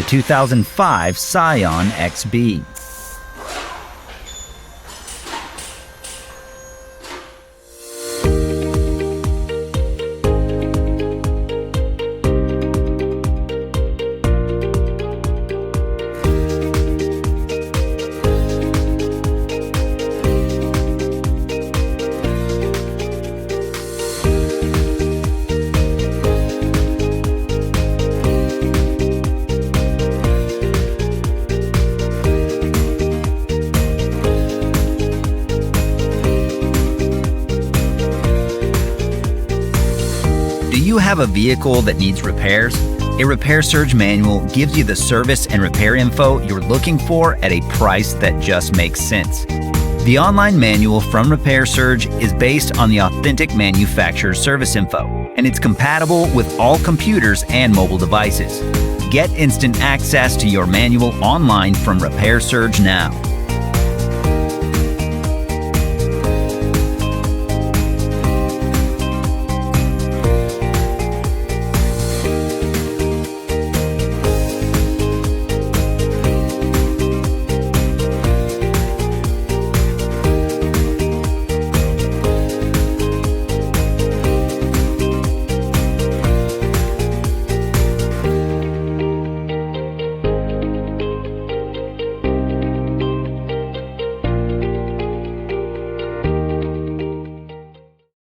2005 Scion XB. Do you have a vehicle that needs repairs? A Repair Surge manual gives you the service and repair info you're looking for at a price that just makes sense. The online manual from Repair Surge is based on the authentic manufacturer's service info, and it's compatible with all computers and mobile devices. Get instant access to your manual online from Repair Surge now.